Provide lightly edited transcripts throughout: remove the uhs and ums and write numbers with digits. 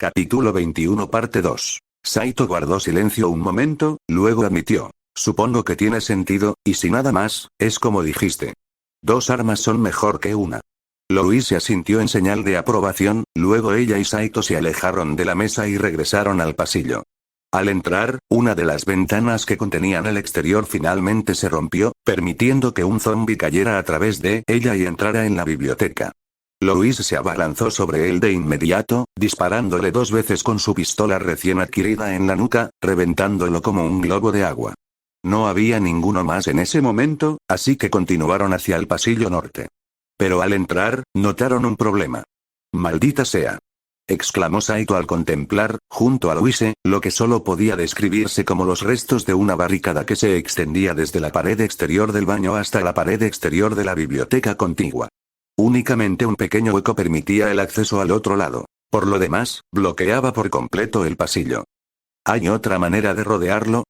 Capítulo 21 parte 2. Saito guardó silencio un momento, luego admitió. Supongo que tiene sentido, y si nada más, es como dijiste. Dos armas son mejor que una. Louise asintió en señal de aprobación, luego ella y Saito se alejaron de la mesa y regresaron al pasillo. Al entrar, una de las ventanas que contenían el exterior finalmente se rompió, permitiendo que un zombi cayera a través de ella y entrara en la biblioteca. Louise se abalanzó sobre él de inmediato, disparándole 2 veces con su pistola recién adquirida en la nuca, reventándolo como un globo de agua. No había ninguno más en ese momento, así que continuaron hacia el pasillo norte. Pero al entrar, notaron un problema. «¡Maldita sea!», exclamó Saito al contemplar, junto a Louise, lo que solo podía describirse como los restos de una barricada que se extendía desde la pared exterior del baño hasta la pared exterior de la biblioteca contigua. Únicamente un pequeño hueco permitía el acceso al otro lado. Por lo demás, bloqueaba por completo el pasillo. ¿Hay otra manera de rodearlo?,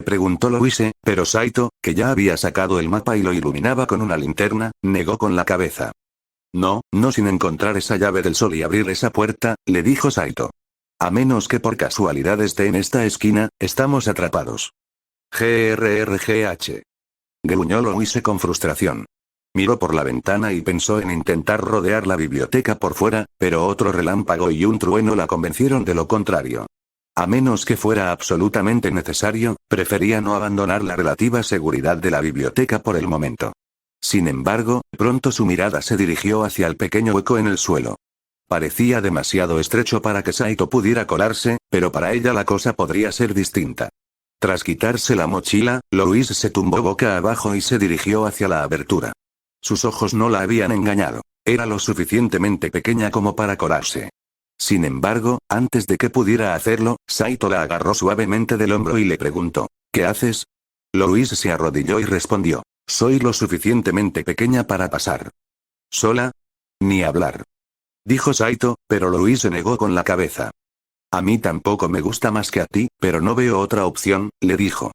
preguntó Louise, pero Saito, que ya había sacado el mapa y lo iluminaba con una linterna, negó con la cabeza. No sin encontrar esa llave del sol y abrir esa puerta, le dijo Saito. A menos que por casualidad esté en esta esquina, estamos atrapados. GRRGH. Gruñó Louise con frustración. Miró por la ventana y pensó en intentar rodear la biblioteca por fuera, pero otro relámpago y un trueno la convencieron de lo contrario. A menos que fuera absolutamente necesario, prefería no abandonar la relativa seguridad de la biblioteca por el momento. Sin embargo, pronto su mirada se dirigió hacia el pequeño hueco en el suelo. Parecía demasiado estrecho para que Saito pudiera colarse, pero para ella la cosa podría ser distinta. Tras quitarse la mochila, Louise se tumbó boca abajo y se dirigió hacia la abertura. Sus ojos no la habían engañado. Era lo suficientemente pequeña como para colarse. Sin embargo, antes de que pudiera hacerlo, Saito la agarró suavemente del hombro y le preguntó, ¿qué haces? Louise se arrodilló y respondió, soy lo suficientemente pequeña para pasar. ¿Sola? Ni hablar. Dijo Saito, pero Louise negó con la cabeza. A mí tampoco me gusta más que a ti, pero no veo otra opción, le dijo.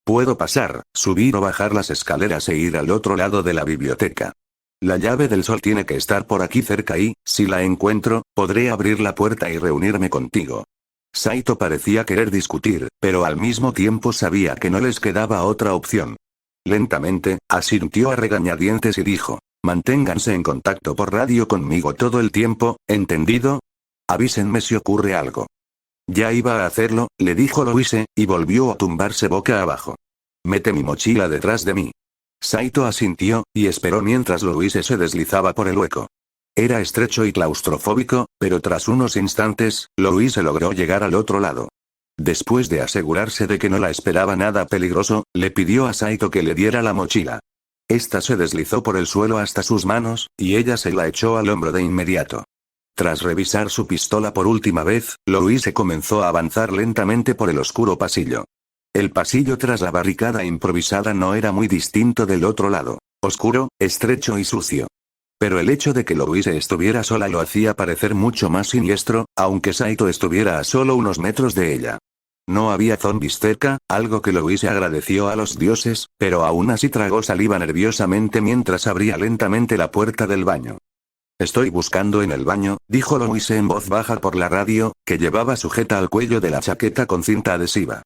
Puedo pasar, subir o bajar las escaleras e ir al otro lado de la biblioteca. La llave del sol tiene que estar por aquí cerca y, si la encuentro, podré abrir la puerta y reunirme contigo. Saito parecía querer discutir, pero al mismo tiempo sabía que no les quedaba otra opción. Lentamente, asintió a regañadientes y dijo, manténganse en contacto por radio conmigo todo el tiempo, ¿entendido? Avísenme si ocurre algo. Ya iba a hacerlo, le dijo Louise, y volvió a tumbarse boca abajo. Mete mi mochila detrás de mí. Saito asintió, y esperó mientras Louise se deslizaba por el hueco. Era estrecho y claustrofóbico, pero tras unos instantes, Louise logró llegar al otro lado. Después de asegurarse de que no la esperaba nada peligroso, le pidió a Saito que le diera la mochila. Esta se deslizó por el suelo hasta sus manos, y ella se la echó al hombro de inmediato. Tras revisar su pistola por última vez, Louise comenzó a avanzar lentamente por el oscuro pasillo. El pasillo tras la barricada improvisada no era muy distinto del otro lado. Oscuro, estrecho y sucio. Pero el hecho de que Louise estuviera sola lo hacía parecer mucho más siniestro, aunque Saito estuviera a solo unos metros de ella. No había zombis cerca, algo que Louise agradeció a los dioses, pero aún así tragó saliva nerviosamente mientras abría lentamente la puerta del baño. Estoy buscando en el baño, dijo Louise en voz baja por la radio, que llevaba sujeta al cuello de la chaqueta con cinta adhesiva.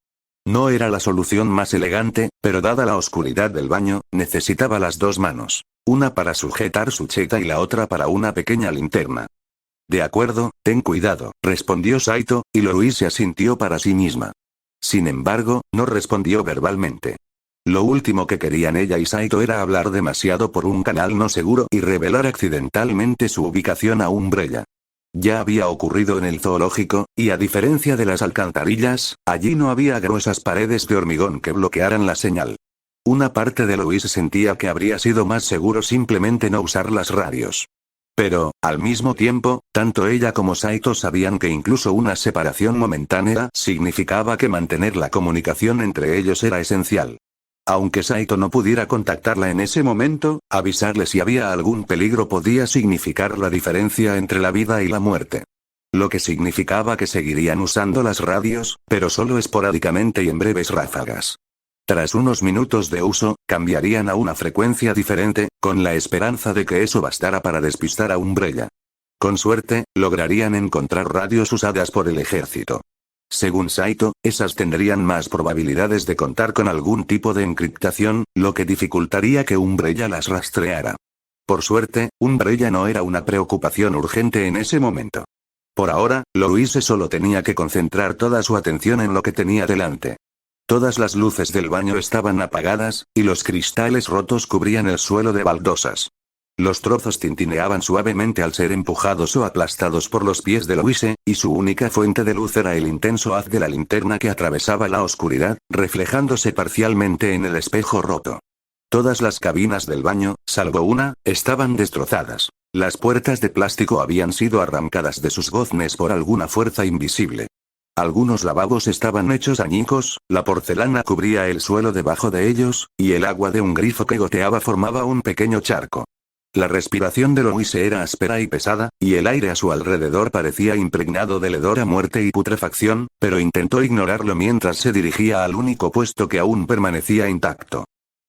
No era la solución más elegante, pero dada la oscuridad del baño, necesitaba las 2 manos. Una para sujetar su cheta y la otra para una pequeña linterna. De acuerdo, ten cuidado, respondió Saito, y Louise asintió para sí misma. Sin embargo, no respondió verbalmente. Lo último que querían ella y Saito era hablar demasiado por un canal no seguro y revelar accidentalmente su ubicación a Umbrella. Ya había ocurrido en el zoológico, y a diferencia de las alcantarillas, allí no había gruesas paredes de hormigón que bloquearan la señal. Una parte de Louise sentía que habría sido más seguro simplemente no usar las radios. Pero, al mismo tiempo, tanto ella como Saito sabían que incluso una separación momentánea significaba que mantener la comunicación entre ellos era esencial. Aunque Saito no pudiera contactarla en ese momento, avisarle si había algún peligro podía significar la diferencia entre la vida y la muerte. Lo que significaba que seguirían usando las radios, pero solo esporádicamente y en breves ráfagas. Tras unos minutos de uso, cambiarían a una frecuencia diferente, con la esperanza de que eso bastara para despistar a Umbrella. Con suerte, lograrían encontrar radios usadas por el ejército. Según Saito, esas tendrían más probabilidades de contar con algún tipo de encriptación, lo que dificultaría que Umbrella las rastreara. Por suerte, Umbrella no era una preocupación urgente en ese momento. Por ahora, Louise solo tenía que concentrar toda su atención en lo que tenía delante. Todas las luces del baño estaban apagadas, y los cristales rotos cubrían el suelo de baldosas. Los trozos tintineaban suavemente al ser empujados o aplastados por los pies de Louise, y su única fuente de luz era el intenso haz de la linterna que atravesaba la oscuridad, reflejándose parcialmente en el espejo roto. Todas las cabinas del baño, salvo una, estaban destrozadas. Las puertas de plástico habían sido arrancadas de sus goznes por alguna fuerza invisible. Algunos lavabos estaban hechos añicos, la porcelana cubría el suelo debajo de ellos, y el agua de un grifo que goteaba formaba un pequeño charco. La respiración de Louise era áspera y pesada, y el aire a su alrededor parecía impregnado del hedor a muerte y putrefacción, pero intentó ignorarlo mientras se dirigía al único puesto que aún permanecía intacto.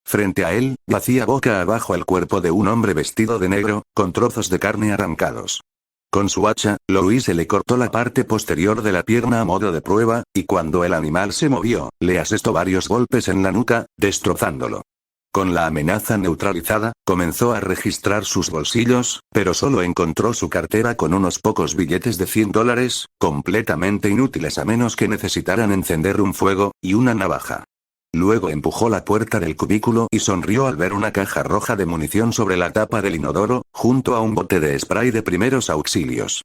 Frente a él, yacía boca abajo el cuerpo de un hombre vestido de negro, con trozos de carne arrancados. Con su hacha, Louise le cortó la parte posterior de la pierna a modo de prueba, y cuando el animal se movió, le asestó varios golpes en la nuca, destrozándolo. Con la amenaza neutralizada, comenzó a registrar sus bolsillos, pero solo encontró su cartera con unos pocos billetes de $100, completamente inútiles a menos que necesitaran encender un fuego, y una navaja. Luego empujó la puerta del cubículo y sonrió al ver una caja roja de munición sobre la tapa del inodoro, junto a un bote de spray de primeros auxilios.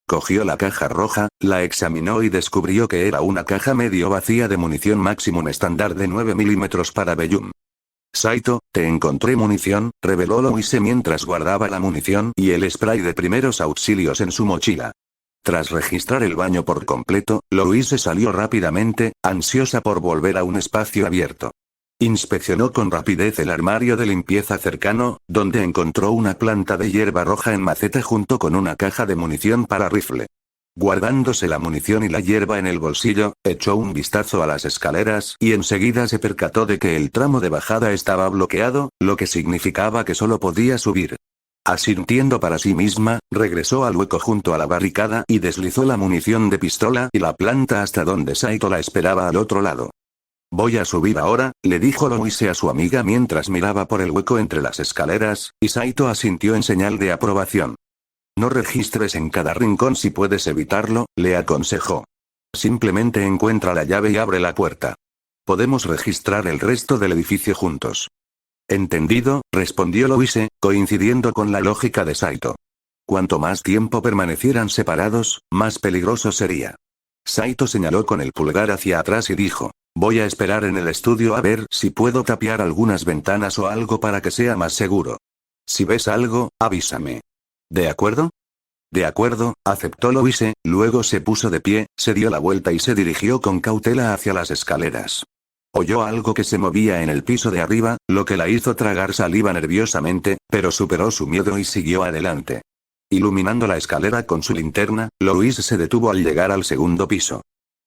Cogió la caja roja, la examinó y descubrió que era una caja medio vacía de munición Maximum estándar de 9 milímetros para Bellum. Saito, te encontré munición, reveló Louise mientras guardaba la munición y el spray de primeros auxilios en su mochila. Tras registrar el baño por completo, Louise salió rápidamente, ansiosa por volver a un espacio abierto. Inspeccionó con rapidez el armario de limpieza cercano, donde encontró una planta de hierba roja en maceta junto con una caja de munición para rifle. Guardándose la munición y la hierba en el bolsillo, echó un vistazo a las escaleras y enseguida se percató de que el tramo de bajada estaba bloqueado, lo que significaba que solo podía subir. Asintiendo para sí misma, regresó al hueco junto a la barricada y deslizó la munición de pistola y la planta hasta donde Saito la esperaba al otro lado. Voy a subir ahora, le dijo Louise a su amiga mientras miraba por el hueco entre las escaleras, y Saito asintió en señal de aprobación. No registres en cada rincón si puedes evitarlo, le aconsejó. Simplemente encuentra la llave y abre la puerta. Podemos registrar el resto del edificio juntos. Entendido, respondió Louise, coincidiendo con la lógica de Saito. Cuanto más tiempo permanecieran separados, más peligroso sería. Saito señaló con el pulgar hacia atrás y dijo, voy a esperar en el estudio a ver si puedo tapiar algunas ventanas o algo para que sea más seguro. Si ves algo, avísame. ¿De acuerdo? De acuerdo, aceptó Louise, luego se puso de pie, se dio la vuelta y se dirigió con cautela hacia las escaleras. Oyó algo que se movía en el piso de arriba, lo que la hizo tragar saliva nerviosamente, pero superó su miedo y siguió adelante. Iluminando la escalera con su linterna, Louise se detuvo al llegar al segundo piso.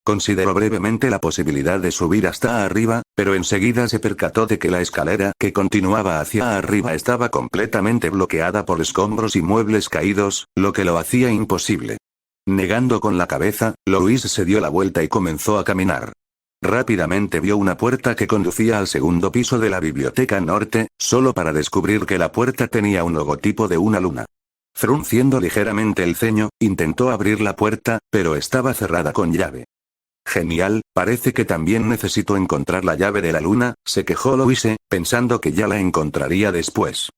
Consideró brevemente la posibilidad de subir hasta arriba, pero enseguida se percató de que la escalera que continuaba hacia arriba estaba completamente bloqueada por escombros y muebles caídos, lo que lo hacía imposible. Negando con la cabeza, Louise se dio la vuelta y comenzó a caminar. Rápidamente vio una puerta que conducía al segundo piso de la biblioteca norte, solo para descubrir que la puerta tenía un logotipo de una luna. Frunciendo ligeramente el ceño, intentó abrir la puerta, pero estaba cerrada con llave. Genial, parece que también necesito encontrar la llave de la luna, se quejó Louise, pensando que ya la encontraría después.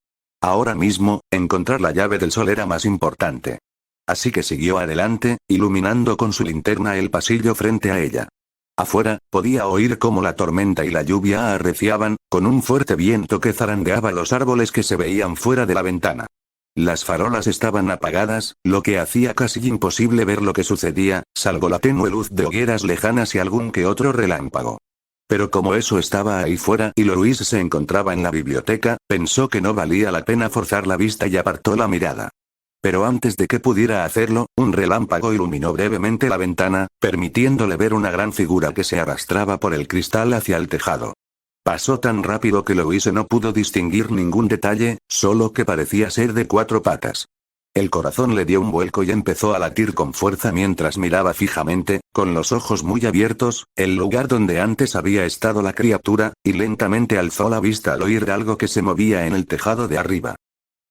Ahora mismo, encontrar la llave del sol era más importante. Así que siguió adelante, iluminando con su linterna el pasillo frente a ella. Afuera, podía oír cómo la tormenta y la lluvia arreciaban, con un fuerte viento que zarandeaba los árboles que se veían fuera de la ventana. Las farolas estaban apagadas, lo que hacía casi imposible ver lo que sucedía, salvo la tenue luz de hogueras lejanas y algún que otro relámpago. Pero como eso estaba ahí fuera y Louise se encontraba en la biblioteca, pensó que no valía la pena forzar la vista y apartó la mirada. Pero antes de que pudiera hacerlo, un relámpago iluminó brevemente la ventana, permitiéndole ver una gran figura que se arrastraba por el cristal hacia el tejado. Pasó tan rápido que Louise no pudo distinguir ningún detalle, solo que parecía ser de 4 patas. El corazón le dio un vuelco y empezó a latir con fuerza mientras miraba fijamente, con los ojos muy abiertos, el lugar donde antes había estado la criatura, y lentamente alzó la vista al oír algo que se movía en el tejado de arriba.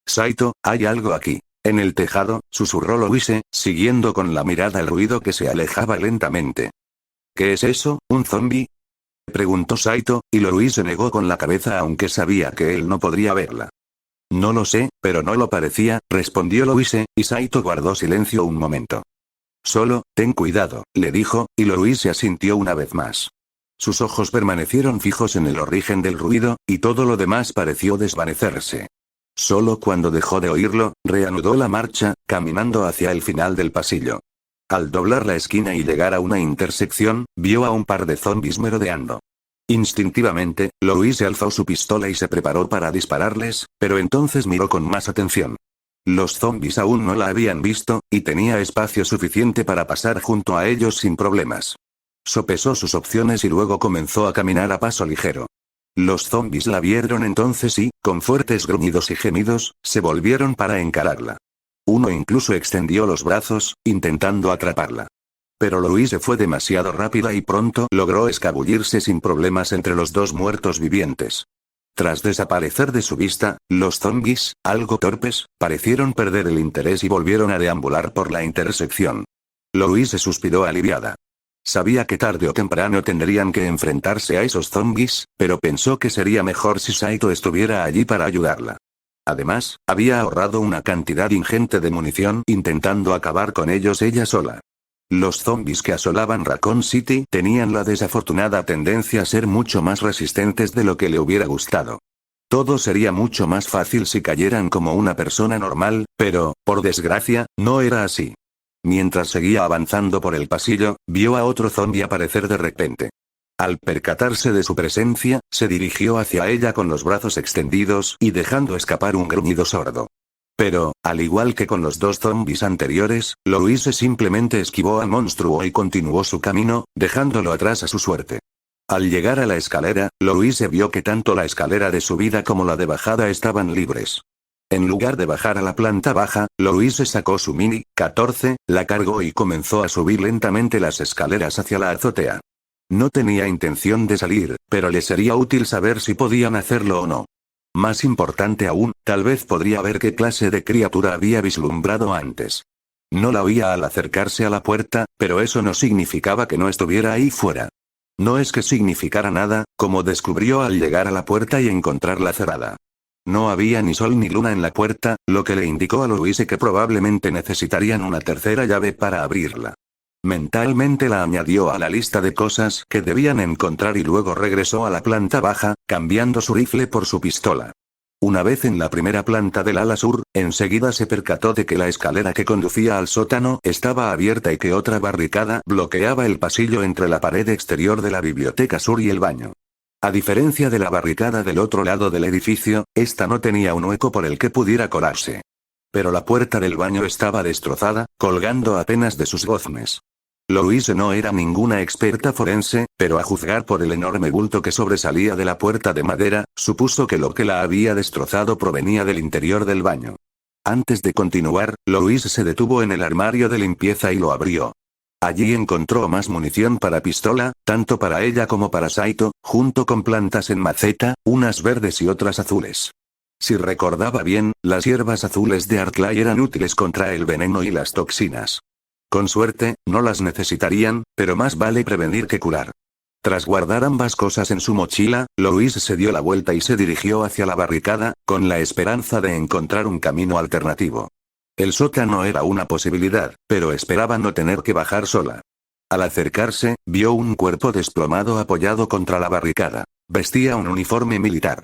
«Saito, hay algo aquí». En el tejado, susurró Louise, siguiendo con la mirada el ruido que se alejaba lentamente. «¿Qué es eso, un zombi?», preguntó Saito, y Louise negó con la cabeza aunque sabía que él no podría verla. «No lo sé, pero no lo parecía», respondió Louise, y Saito guardó silencio un momento. «Solo, ten cuidado», le dijo, y Louise asintió una vez más. Sus ojos permanecieron fijos en el origen del ruido, y todo lo demás pareció desvanecerse. Solo cuando dejó de oírlo, reanudó la marcha, caminando hacia el final del pasillo. Al doblar la esquina y llegar a una intersección, vio a un par de zombis merodeando. Instintivamente, Louise alzó su pistola y se preparó para dispararles, pero entonces miró con más atención. Los zombis aún no la habían visto, y tenía espacio suficiente para pasar junto a ellos sin problemas. Sopesó sus opciones y luego comenzó a caminar a paso ligero. Los zombis la vieron entonces y, con fuertes gruñidos y gemidos, se volvieron para encararla. Uno incluso extendió los brazos, intentando atraparla. Pero Louise fue demasiado rápida y pronto logró escabullirse sin problemas entre los dos muertos vivientes. Tras desaparecer de su vista, los zombis, algo torpes, parecieron perder el interés y volvieron a deambular por la intersección. Louise suspiró aliviada. Sabía que tarde o temprano tendrían que enfrentarse a esos zombis, pero pensó que sería mejor si Saito estuviera allí para ayudarla. Además, había ahorrado una cantidad ingente de munición intentando acabar con ellos ella sola. Los zombis que asolaban Raccoon City tenían la desafortunada tendencia a ser mucho más resistentes de lo que le hubiera gustado. Todo sería mucho más fácil si cayeran como una persona normal, pero, por desgracia, no era así. Mientras seguía avanzando por el pasillo, vio a otro zombi aparecer de repente. Al percatarse de su presencia, se dirigió hacia ella con los brazos extendidos y dejando escapar un gruñido sordo. Pero, al igual que con los dos zombis anteriores, Louise simplemente esquivó al monstruo y continuó su camino, dejándolo atrás a su suerte. Al llegar a la escalera, Louise vio que tanto la escalera de subida como la de bajada estaban libres. En lugar de bajar a la planta baja, Louise sacó su Mini 14, la cargó y comenzó a subir lentamente las escaleras hacia la azotea. No tenía intención de salir, pero le sería útil saber si podían hacerlo o no. Más importante aún, tal vez podría ver qué clase de criatura había vislumbrado antes. No la oía al acercarse a la puerta, pero eso no significaba que no estuviera ahí fuera. No es que significara nada, como descubrió al llegar a la puerta y encontrarla cerrada. No había ni sol ni luna en la puerta, lo que le indicó a Louise que probablemente necesitarían una tercera llave para abrirla. Mentalmente la añadió a la lista de cosas que debían encontrar y luego regresó a la planta baja, cambiando su rifle por su pistola. Una vez en la primera planta del ala sur, enseguida se percató de que la escalera que conducía al sótano estaba abierta y que otra barricada bloqueaba el pasillo entre la pared exterior de la biblioteca sur y el baño. A diferencia de la barricada del otro lado del edificio, esta no tenía un hueco por el que pudiera colarse. Pero la puerta del baño estaba destrozada, colgando apenas de sus goznes. Louise no era ninguna experta forense, pero a juzgar por el enorme bulto que sobresalía de la puerta de madera, supuso que lo que la había destrozado provenía del interior del baño. Antes de continuar, Louise se detuvo en el armario de limpieza y lo abrió. Allí encontró más munición para pistola, tanto para ella como para Saito, junto con plantas en maceta, unas verdes y otras azules. Si recordaba bien, las hierbas azules de Arclay eran útiles contra el veneno y las toxinas. Con suerte, no las necesitarían, pero más vale prevenir que curar. Tras guardar ambas cosas en su mochila, Louise se dio la vuelta y se dirigió hacia la barricada, con la esperanza de encontrar un camino alternativo. El sótano era una posibilidad, pero esperaba no tener que bajar sola. Al acercarse, vio un cuerpo desplomado apoyado contra la barricada. Vestía un uniforme militar.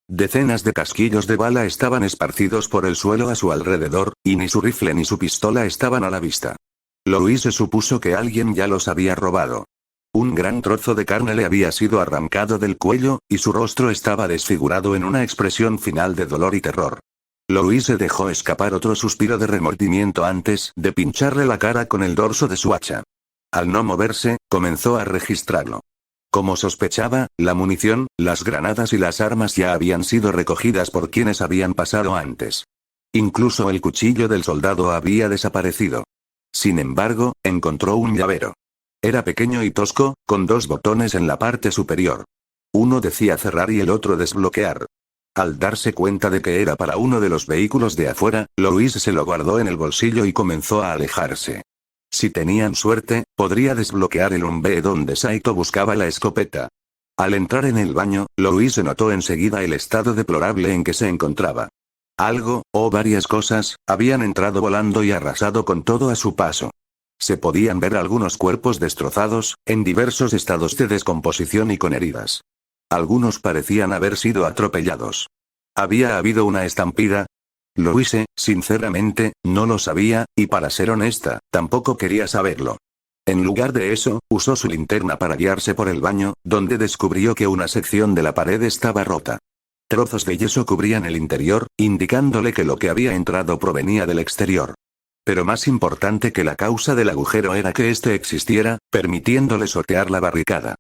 Decenas de casquillos de bala estaban esparcidos por el suelo a su alrededor, y ni su rifle ni su pistola estaban a la vista. Louise supuso que alguien ya los había robado. Un gran trozo de carne le había sido arrancado del cuello, y su rostro estaba desfigurado en una expresión final de dolor y terror. Louise dejó escapar otro suspiro de remordimiento antes de pincharle la cara con el dorso de su hacha. Al no moverse, comenzó a registrarlo. Como sospechaba, la munición, las granadas y las armas ya habían sido recogidas por quienes habían pasado antes. Incluso el cuchillo del soldado había desaparecido. Sin embargo, encontró un llavero. Era pequeño y tosco, con dos botones en la parte superior. Uno decía cerrar y el otro desbloquear. Al darse cuenta de que era para uno de los vehículos de afuera, Louise se lo guardó en el bolsillo y comenzó a alejarse. Si tenían suerte, podría desbloquear el umbe donde Saito buscaba la escopeta. Al entrar en el baño, Louise notó enseguida el estado deplorable en que se encontraba. Algo, o varias cosas, habían entrado volando y arrasado con todo a su paso. Se podían ver algunos cuerpos destrozados, en diversos estados de descomposición y con heridas. Algunos parecían haber sido atropellados. ¿Había habido una estampida? Louise, sinceramente, no lo sabía, y para ser honesta, tampoco quería saberlo. En lugar de eso, usó su linterna para guiarse por el baño, donde descubrió que una sección de la pared estaba rota. Trozos de yeso cubrían el interior, indicándole que lo que había entrado provenía del exterior. Pero más importante que la causa del agujero era que éste existiera, permitiéndole sortear la barricada.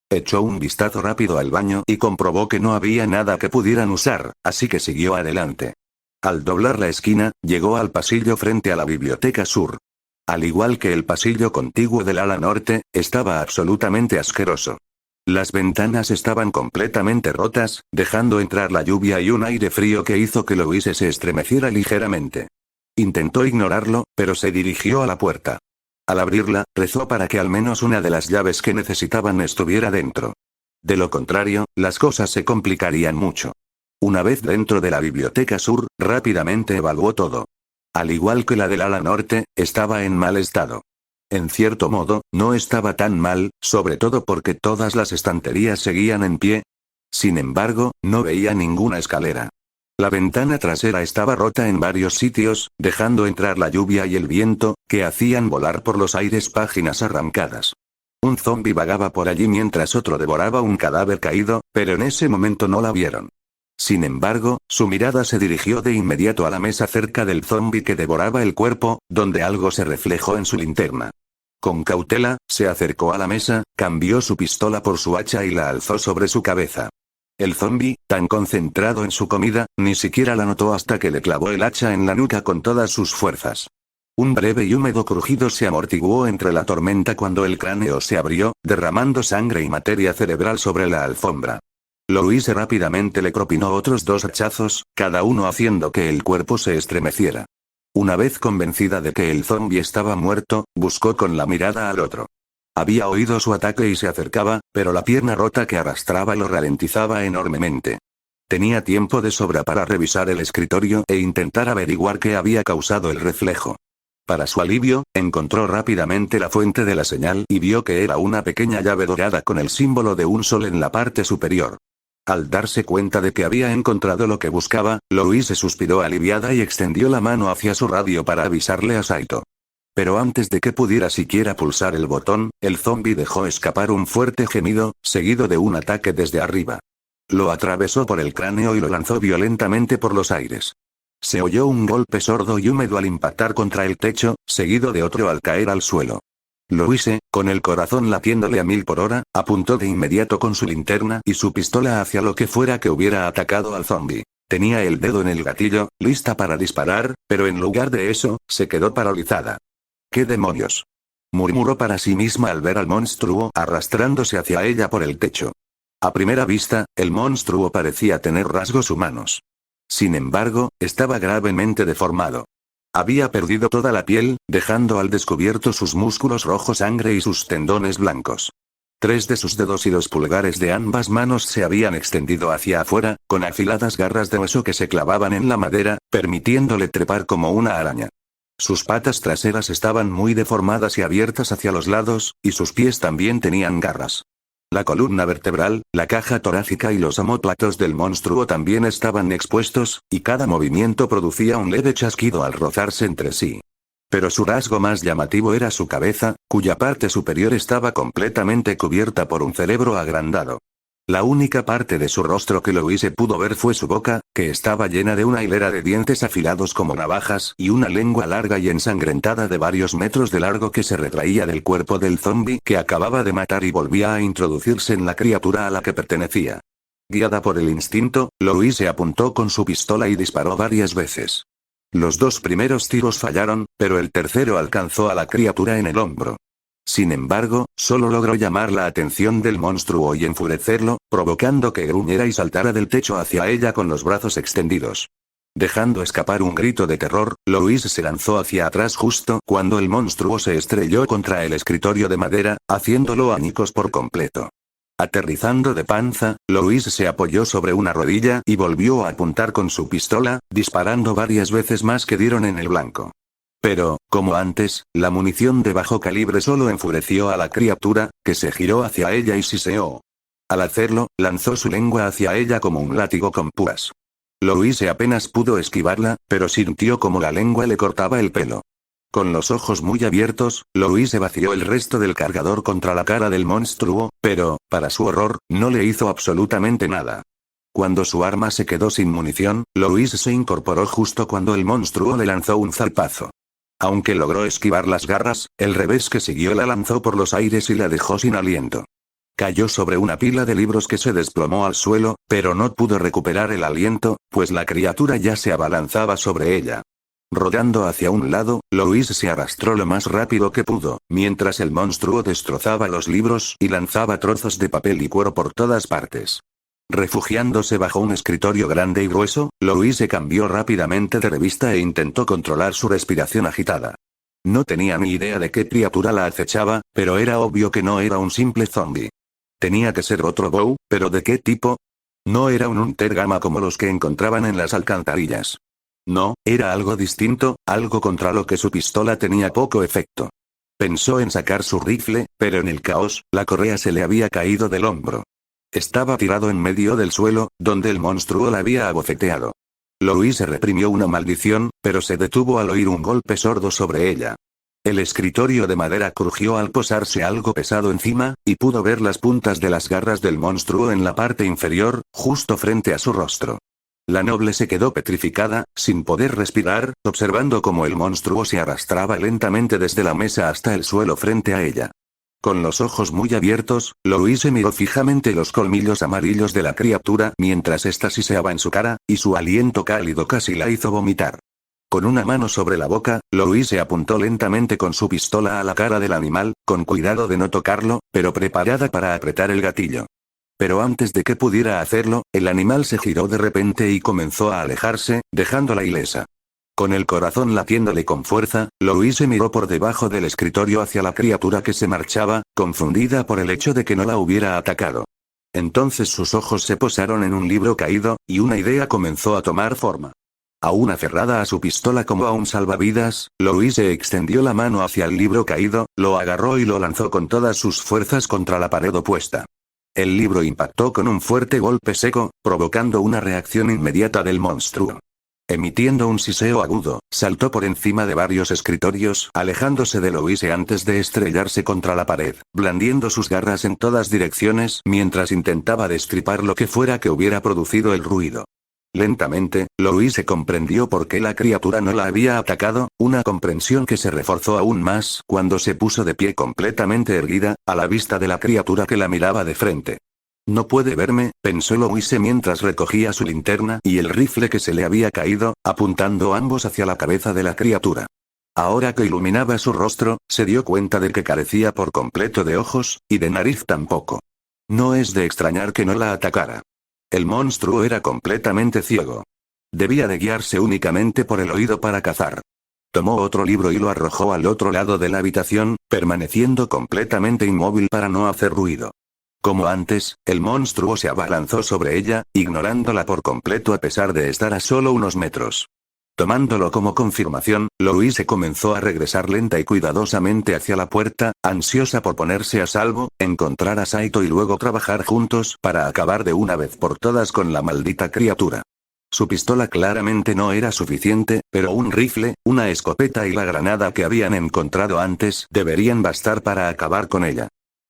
Echó un vistazo rápido al baño y comprobó que no había nada que pudieran usar, así que siguió adelante. Al doblar la esquina, llegó al pasillo frente a la biblioteca sur. Al igual que el pasillo contiguo del ala norte, estaba absolutamente asqueroso. Las ventanas estaban completamente rotas, dejando entrar la lluvia y un aire frío que hizo que Louise se estremeciera ligeramente. Intentó ignorarlo, pero se dirigió a la puerta. Al abrirla, rezó para que al menos una de las llaves que necesitaban estuviera dentro. De lo contrario, las cosas se complicarían mucho. Una vez dentro de la biblioteca sur, rápidamente evaluó todo. Al igual que la del ala norte, estaba en mal estado. En cierto modo, no estaba tan mal, sobre todo porque todas las estanterías seguían en pie. Sin embargo, no veía ninguna escalera. La ventana trasera estaba rota en varios sitios, dejando entrar la lluvia y el viento, que hacían volar por los aires páginas arrancadas. Un zombi vagaba por allí mientras otro devoraba un cadáver caído, pero en ese momento no la vieron. Sin embargo, su mirada se dirigió de inmediato a la mesa cerca del zombi que devoraba el cuerpo, donde algo se reflejó en su linterna. Con cautela, se acercó a la mesa, cambió su pistola por su hacha y la alzó sobre su cabeza. El zombi, tan concentrado en su comida, ni siquiera la notó hasta que le clavó el hacha en la nuca con todas sus fuerzas. Un breve y húmedo crujido se amortiguó entre la tormenta cuando el cráneo se abrió, derramando sangre y materia cerebral sobre la alfombra. Louise rápidamente le propinó otros 2 hachazos, cada uno haciendo que el cuerpo se estremeciera. Una vez convencida de que el zombi estaba muerto, buscó con la mirada al otro. Había oído su ataque y se acercaba, pero la pierna rota que arrastraba lo ralentizaba enormemente. Tenía tiempo de sobra para revisar el escritorio e intentar averiguar qué había causado el reflejo. Para su alivio, encontró rápidamente la fuente de la señal y vio que era una pequeña llave dorada con el símbolo de un sol en la parte superior. Al darse cuenta de que había encontrado lo que buscaba, Louise suspiró aliviada y extendió la mano hacia su radio para avisarle a Saito. Pero antes de que pudiera siquiera pulsar el botón, el zombi dejó escapar un fuerte gemido, seguido de un ataque desde arriba. Lo atravesó por el cráneo y lo lanzó violentamente por los aires. Se oyó un golpe sordo y húmedo al impactar contra el techo, seguido de otro al caer al suelo. Louise, con el corazón latiéndole a 1000 por hora, apuntó de inmediato con su linterna y su pistola hacia lo que fuera que hubiera atacado al zombi. Tenía el dedo en el gatillo, lista para disparar, pero en lugar de eso, se quedó paralizada. ¿Qué demonios?, murmuró para sí misma al ver al monstruo arrastrándose hacia ella por el techo. A primera vista, el monstruo parecía tener rasgos humanos. Sin embargo, estaba gravemente deformado. Había perdido toda la piel, dejando al descubierto sus músculos rojo sangre y sus tendones blancos. 3 de sus dedos y los pulgares de ambas manos se habían extendido hacia afuera, con afiladas garras de hueso que se clavaban en la madera, permitiéndole trepar como una araña. Sus patas traseras estaban muy deformadas y abiertas hacia los lados, y sus pies también tenían garras. La columna vertebral, la caja torácica y los omóplatos del monstruo también estaban expuestos, y cada movimiento producía un leve chasquido al rozarse entre sí. Pero su rasgo más llamativo era su cabeza, cuya parte superior estaba completamente cubierta por un cerebro agrandado. La única parte de su rostro que Louise pudo ver fue su boca, que estaba llena de una hilera de dientes afilados como navajas y una lengua larga y ensangrentada de varios metros de largo que se retraía del cuerpo del zombi que acababa de matar y volvía a introducirse en la criatura a la que pertenecía. Guiada por el instinto, Louise apuntó con su pistola y disparó varias veces. Los dos primeros tiros fallaron, pero el tercero alcanzó a la criatura en el hombro. Sin embargo, solo logró llamar la atención del monstruo y enfurecerlo, provocando que gruñera y saltara del techo hacia ella con los brazos extendidos. Dejando escapar un grito de terror, Louise se lanzó hacia atrás justo cuando el monstruo se estrelló contra el escritorio de madera, haciéndolo añicos por completo. Aterrizando de panza, Louise se apoyó sobre una rodilla y volvió a apuntar con su pistola, disparando varias veces más que dieron en el blanco. Pero, como antes, la munición de bajo calibre solo enfureció a la criatura, que se giró hacia ella y siseó. Al hacerlo, lanzó su lengua hacia ella como un látigo con púas. Louise apenas pudo esquivarla, pero sintió como la lengua le cortaba el pelo. Con los ojos muy abiertos, Louise vació el resto del cargador contra la cara del monstruo, pero, para su horror, no le hizo absolutamente nada. Cuando su arma se quedó sin munición, Louise se incorporó justo cuando el monstruo le lanzó un zarpazo. Aunque logró esquivar las garras, el revés que siguió la lanzó por los aires y la dejó sin aliento. Cayó sobre una pila de libros que se desplomó al suelo, pero no pudo recuperar el aliento, pues la criatura ya se abalanzaba sobre ella. Rodando hacia un lado, Louise se arrastró lo más rápido que pudo, mientras el monstruo destrozaba los libros y lanzaba trozos de papel y cuero por todas partes. Refugiándose bajo un escritorio grande y grueso, Louise cambió rápidamente de revista e intentó controlar su respiración agitada. No tenía ni idea de qué criatura la acechaba, pero era obvio que no era un simple zombie. Tenía que ser otro Bow, pero ¿de qué tipo? No era un Hunter Gamma como los que encontraban en las alcantarillas. No, era algo distinto, algo contra lo que su pistola tenía poco efecto. Pensó en sacar su rifle, pero en el caos, la correa se le había caído del hombro. Estaba tirado en medio del suelo, donde el monstruo la había abofeteado. Louise reprimió una maldición, pero se detuvo al oír un golpe sordo sobre ella. El escritorio de madera crujió al posarse algo pesado encima, y pudo ver las puntas de las garras del monstruo en la parte inferior, justo frente a su rostro. La noble se quedó petrificada, sin poder respirar, observando cómo el monstruo se arrastraba lentamente desde la mesa hasta el suelo frente a ella. Con los ojos muy abiertos, Louise miró fijamente los colmillos amarillos de la criatura mientras ésta siseaba en su cara, y su aliento cálido casi la hizo vomitar. Con una mano sobre la boca, Louise apuntó lentamente con su pistola a la cara del animal, con cuidado de no tocarlo, pero preparada para apretar el gatillo. Pero antes de que pudiera hacerlo, el animal se giró de repente y comenzó a alejarse, dejándola ilesa. Con el corazón latiéndole con fuerza, Louise miró por debajo del escritorio hacia la criatura que se marchaba, confundida por el hecho de que no la hubiera atacado. Entonces sus ojos se posaron en un libro caído, y una idea comenzó a tomar forma. Aún aferrada a su pistola como a un salvavidas, Louise extendió la mano hacia el libro caído, lo agarró y lo lanzó con todas sus fuerzas contra la pared opuesta. El libro impactó con un fuerte golpe seco, provocando una reacción inmediata del monstruo. Emitiendo un siseo agudo, saltó por encima de varios escritorios, alejándose de Louise antes de estrellarse contra la pared, blandiendo sus garras en todas direcciones mientras intentaba destripar lo que fuera que hubiera producido el ruido. Lentamente, Louise comprendió por qué la criatura no la había atacado, una comprensión que se reforzó aún más cuando se puso de pie completamente erguida, a la vista de la criatura que la miraba de frente. No puede verme, pensó Louise mientras recogía su linterna y el rifle que se le había caído, apuntando ambos hacia la cabeza de la criatura. Ahora que iluminaba su rostro, se dio cuenta de que carecía por completo de ojos, y de nariz tampoco. No es de extrañar que no la atacara. El monstruo era completamente ciego. Debía de guiarse únicamente por el oído para cazar. Tomó otro libro y lo arrojó al otro lado de la habitación, permaneciendo completamente inmóvil para no hacer ruido. Como antes, el monstruo se abalanzó sobre ella, ignorándola por completo a pesar de estar a solo unos metros. Tomándolo como confirmación, Louise comenzó a regresar lenta y cuidadosamente hacia la puerta, ansiosa por ponerse a salvo, encontrar a Saito y luego trabajar juntos para acabar de una vez por todas con la maldita criatura. Su pistola claramente no era suficiente, pero un rifle, una escopeta y la granada que habían encontrado antes deberían bastar para acabar con ella.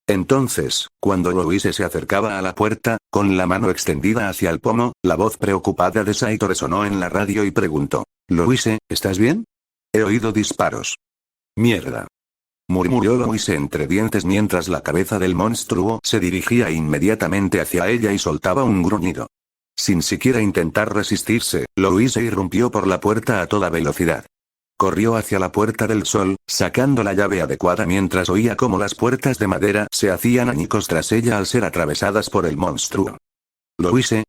Entonces, cuando Louise se acercaba a la puerta, con la mano extendida hacia el pomo, la voz preocupada de Saito resonó en la radio y preguntó: «Louise, ¿estás bien? He oído disparos». «Mierda», murmuró Louise entre dientes mientras la cabeza del monstruo se dirigía inmediatamente hacia ella y soltaba un gruñido. Sin siquiera intentar resistirse, Louise irrumpió por la puerta a toda velocidad. Corrió hacia la Puerta del Sol, sacando la llave adecuada mientras oía cómo las puertas de madera se hacían añicos tras ella al ser atravesadas por el monstruo. «Louise».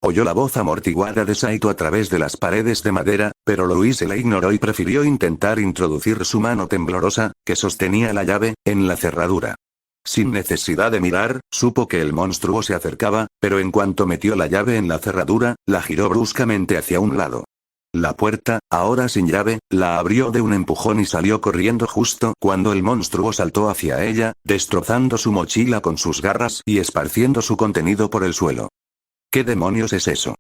Oyó la voz amortiguada de Saito a través de las paredes de madera, pero Louise la ignoró y prefirió intentar introducir su mano temblorosa, que sostenía la llave, en la cerradura. Sin necesidad de mirar, supo que el monstruo se acercaba, pero en cuanto metió la llave en la cerradura, la giró bruscamente hacia un lado. La puerta, ahora sin llave, la abrió de un empujón y salió corriendo justo cuando el monstruo saltó hacia ella, destrozando su mochila con sus garras y esparciendo su contenido por el suelo. ¿Qué demonios es eso?,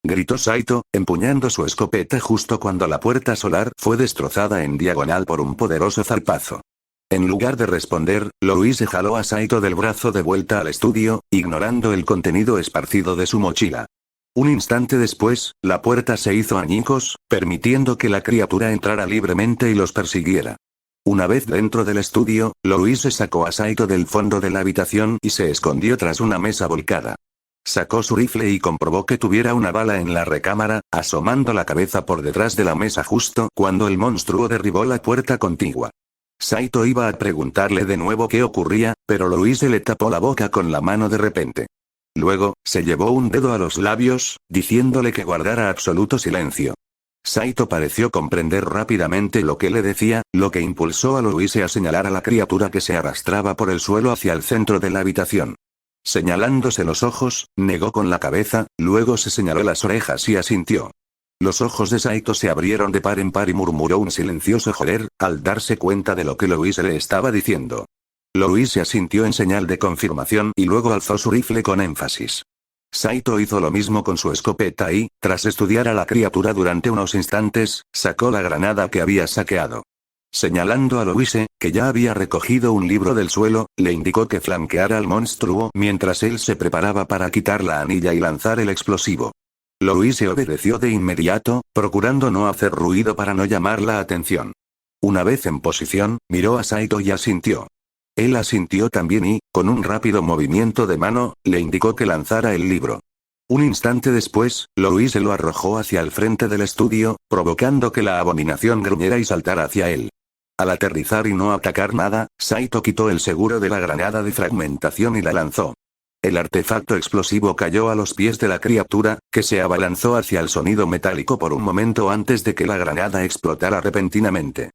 gritó Saito, empuñando su escopeta justo cuando la puerta solar fue destrozada en diagonal por un poderoso zarpazo. En lugar de responder, Louise jaló a Saito del brazo de vuelta al estudio, ignorando el contenido esparcido de su mochila. Un instante después, la puerta se hizo añicos, permitiendo que la criatura entrara libremente y los persiguiera. Una vez dentro del estudio, Louise sacó a Saito del fondo de la habitación y se escondió tras una mesa volcada. Sacó su rifle y comprobó que tuviera una bala en la recámara, asomando la cabeza por detrás de la mesa justo cuando el monstruo derribó la puerta contigua. Saito iba a preguntarle de nuevo qué ocurría, pero Louise le tapó la boca con la mano de repente. Luego, se llevó un dedo a los labios, diciéndole que guardara absoluto silencio. Saito pareció comprender rápidamente lo que le decía, lo que impulsó a Louise a señalar a la criatura que se arrastraba por el suelo hacia el centro de la habitación. Señalándose los ojos, negó con la cabeza, luego se señaló las orejas y asintió. Los ojos de Saito se abrieron de par en par y murmuró un silencioso joder, al darse cuenta de lo que Louise le estaba diciendo. Louise asintió en señal de confirmación y luego alzó su rifle con énfasis. Saito hizo lo mismo con su escopeta y, tras estudiar a la criatura durante unos instantes, sacó la granada que había saqueado. Señalando a Louise, que ya había recogido un libro del suelo, le indicó que flanqueara al monstruo mientras él se preparaba para quitar la anilla y lanzar el explosivo. Louise obedeció de inmediato, procurando no hacer ruido para no llamar la atención. Una vez en posición, miró a Saito y asintió. Él asintió también y, con un rápido movimiento de mano, le indicó que lanzara el libro. Un instante después, Louise lo arrojó hacia el frente del estudio, provocando que la abominación gruñera y saltara hacia él. Al aterrizar y no atacar nada, Saito quitó el seguro de la granada de fragmentación y la lanzó. El artefacto explosivo cayó a los pies de la criatura, que se abalanzó hacia el sonido metálico por un momento antes de que la granada explotara repentinamente.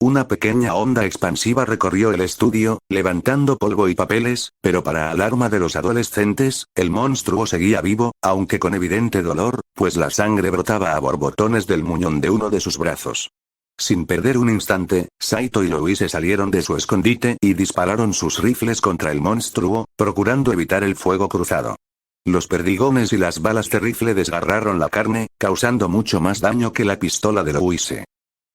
Una pequeña onda expansiva recorrió el estudio, levantando polvo y papeles, pero para alarma de los adolescentes, el monstruo seguía vivo, aunque con evidente dolor, pues la sangre brotaba a borbotones del muñón de uno de sus brazos. Sin perder un instante, Saito y Louise salieron de su escondite y dispararon sus rifles contra el monstruo, procurando evitar el fuego cruzado. Los perdigones y las balas de rifle desgarraron la carne, causando mucho más daño que la pistola de Louise.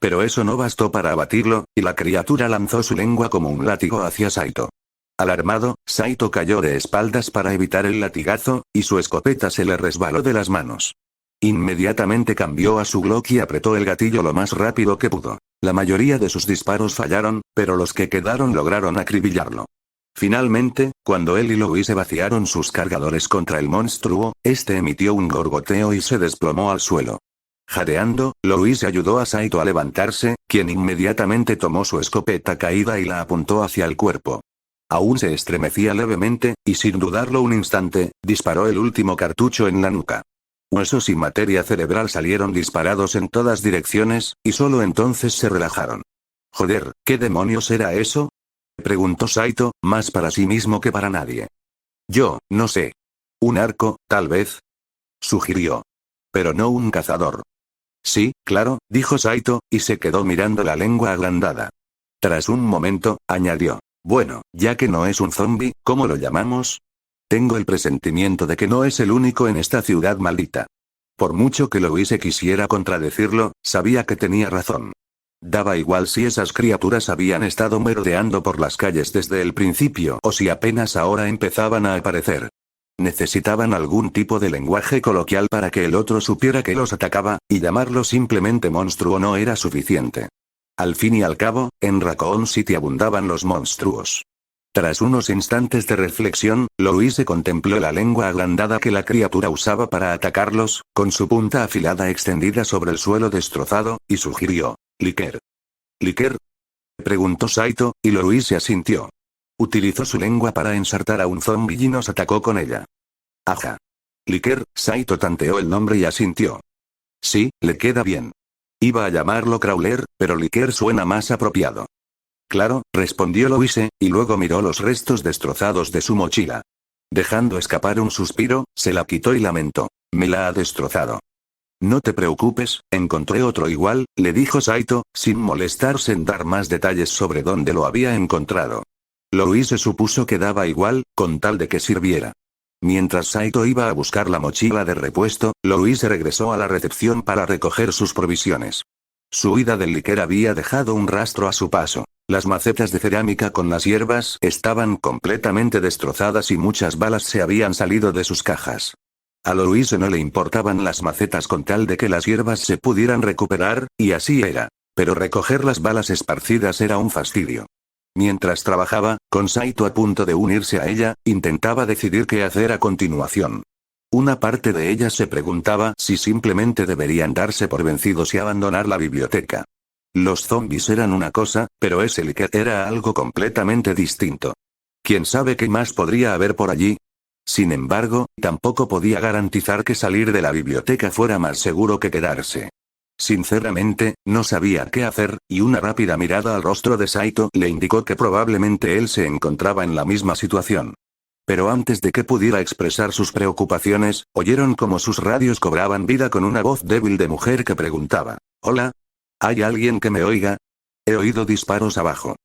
Pero eso no bastó para abatirlo, y la criatura lanzó su lengua como un látigo hacia Saito. Alarmado, Saito cayó de espaldas para evitar el latigazo, y su escopeta se le resbaló de las manos. Inmediatamente cambió a su Glock y apretó el gatillo lo más rápido que pudo. La mayoría de sus disparos fallaron, pero los que quedaron lograron acribillarlo. Finalmente, cuando él y Louise vaciaron sus cargadores contra el monstruo, este emitió un gorgoteo y se desplomó al suelo. Jadeando, Louise ayudó a Saito a levantarse, quien inmediatamente tomó su escopeta caída y la apuntó hacia el cuerpo. Aún se estremecía levemente, y sin dudarlo un instante, disparó el último cartucho en la nuca. Huesos y materia cerebral salieron disparados en todas direcciones, y solo entonces se relajaron. Joder, ¿qué demonios era eso?, preguntó Saito, más para sí mismo que para nadie. Yo, no sé. Un arco, tal vez, sugirió. Pero no un cazador. Sí, claro, dijo Saito, y se quedó mirando la lengua agrandada. Tras un momento, añadió. Bueno, ya que no es un zombi, ¿cómo lo llamamos? Tengo el presentimiento de que no es el único en esta ciudad maldita. Por mucho que Louise quisiera contradecirlo, sabía que tenía razón. Daba igual si esas criaturas habían estado merodeando por las calles desde el principio o si apenas ahora empezaban a aparecer. Necesitaban algún tipo de lenguaje coloquial para que el otro supiera que los atacaba, y llamarlo simplemente monstruo no era suficiente. Al fin y al cabo, en Raccoon City abundaban los monstruos. Tras unos instantes de reflexión, Louise contempló la lengua agrandada que la criatura usaba para atacarlos, con su punta afilada extendida sobre el suelo destrozado, y sugirió: «¿Liquer?» «¿Liquer?», preguntó Saito, y Louise asintió. Utilizó su lengua para ensartar a un zombi y nos atacó con ella. «Ajá. Liquer», Saito tanteó el nombre y asintió. «Sí, le queda bien. Iba a llamarlo Crawler, pero Liquer suena más apropiado». «Claro», respondió Louise, y luego miró los restos destrozados de su mochila. Dejando escapar un suspiro, se la quitó y lamentó: «Me la ha destrozado». «No te preocupes, encontré otro igual», le dijo Saito, sin molestarse en dar más detalles sobre dónde lo había encontrado. Louise supuso que daba igual, con tal de que sirviera. Mientras Saito iba a buscar la mochila de repuesto, Louise regresó a la recepción para recoger sus provisiones. Su huida del Liquer había dejado un rastro a su paso. Las macetas de cerámica con las hierbas estaban completamente destrozadas y muchas balas se habían salido de sus cajas. A Louise no le importaban las macetas con tal de que las hierbas se pudieran recuperar, y así era. Pero recoger las balas esparcidas era un fastidio. Mientras trabajaba, con Saito a punto de unirse a ella, intentaba decidir qué hacer a continuación. Una parte de ella se preguntaba si simplemente deberían darse por vencidos y abandonar la biblioteca. Los zombies eran una cosa, pero ese Liquer era algo completamente distinto. ¿Quién sabe qué más podría haber por allí? Sin embargo, tampoco podía garantizar que salir de la biblioteca fuera más seguro que quedarse. Sinceramente, no sabía qué hacer, y una rápida mirada al rostro de Saito le indicó que probablemente él se encontraba en la misma situación. Pero antes de que pudiera expresar sus preocupaciones, oyeron como sus radios cobraban vida con una voz débil de mujer que preguntaba: «Hola. ¿Hay alguien que me oiga? He oído disparos abajo.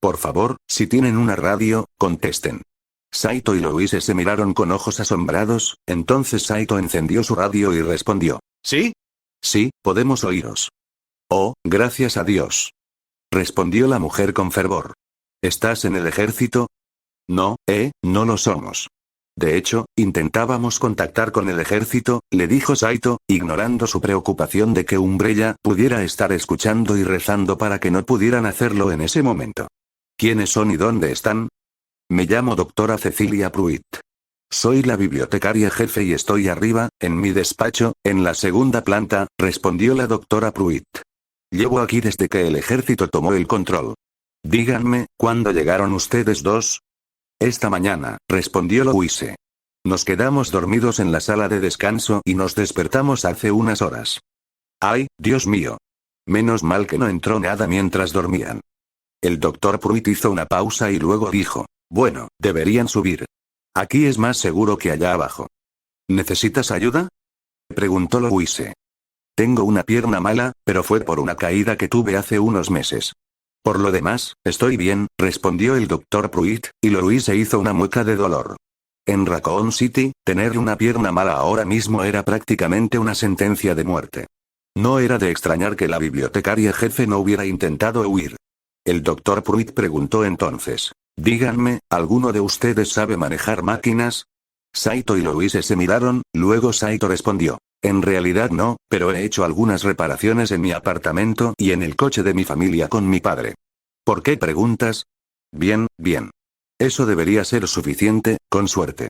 Por favor, si tienen una radio, contesten». Saito y Louise se miraron con ojos asombrados, entonces Saito encendió su radio y respondió: «¿Sí? Sí, podemos oíros». «Oh, gracias a Dios», respondió la mujer con fervor. «¿Estás en el ejército?» «No, no lo somos. De hecho, intentábamos contactar con el ejército», le dijo Saito, ignorando su preocupación de que Umbrella pudiera estar escuchando y rezando para que no pudieran hacerlo en ese momento. «¿Quiénes son y dónde están?» «Me llamo doctora Cecilia Pruitt. Soy la bibliotecaria jefe y estoy arriba, en mi despacho, en la segunda planta», respondió la doctora Pruitt. «Llevo aquí desde que el ejército tomó el control. Díganme, ¿cuándo llegaron ustedes dos?» «Esta mañana», respondió Louise. «Nos quedamos dormidos en la sala de descanso y nos despertamos hace unas horas». «Ay, Dios mío. Menos mal que no entró nada mientras dormían». El doctor Pruitt hizo una pausa y luego dijo: «Bueno, deberían subir. Aquí es más seguro que allá abajo». «¿Necesitas ayuda?», preguntó Louise. «Tengo una pierna mala, pero fue por una caída que tuve hace unos meses. Por lo demás, estoy bien», respondió el doctor Pruitt, y Louise hizo una mueca de dolor. En Raccoon City, tener una pierna mala ahora mismo era prácticamente una sentencia de muerte. No era de extrañar que la bibliotecaria jefe no hubiera intentado huir. El doctor Pruitt preguntó entonces: «Díganme, ¿alguno de ustedes sabe manejar máquinas?». Saito y Louise se miraron, luego Saito respondió: «En realidad no, pero he hecho algunas reparaciones en mi apartamento y en el coche de mi familia con mi padre». «¿Por qué preguntas?». «Bien, bien. Eso debería ser suficiente, con suerte».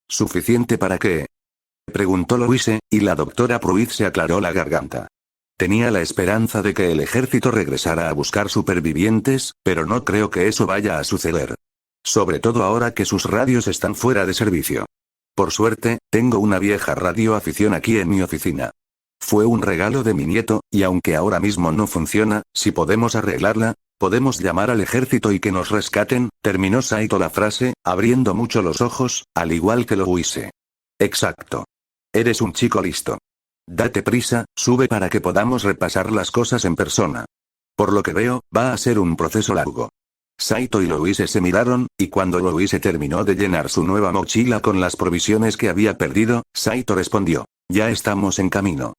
«¿Suficiente para qué?», preguntó Louise, y la doctora Pruitt se aclaró la garganta. Tenía la esperanza de que el ejército regresara a buscar supervivientes, pero no creo que eso vaya a suceder. Sobre todo ahora que sus radios están fuera de servicio. Por suerte, tengo una vieja radioafición aquí en mi oficina. Fue un regalo de mi nieto, y aunque ahora mismo no funciona, si podemos arreglarla, podemos llamar al ejército y que nos rescaten», terminó Saito la frase, abriendo mucho los ojos, al igual que Louise. «Exacto. Eres un chico listo. Date prisa, sube para que podamos repasar las cosas en persona. Por lo que veo, va a ser un proceso largo». Saito y Louise se miraron, y cuando Louise terminó de llenar su nueva mochila con las provisiones que había perdido, Saito respondió: «Ya estamos en camino».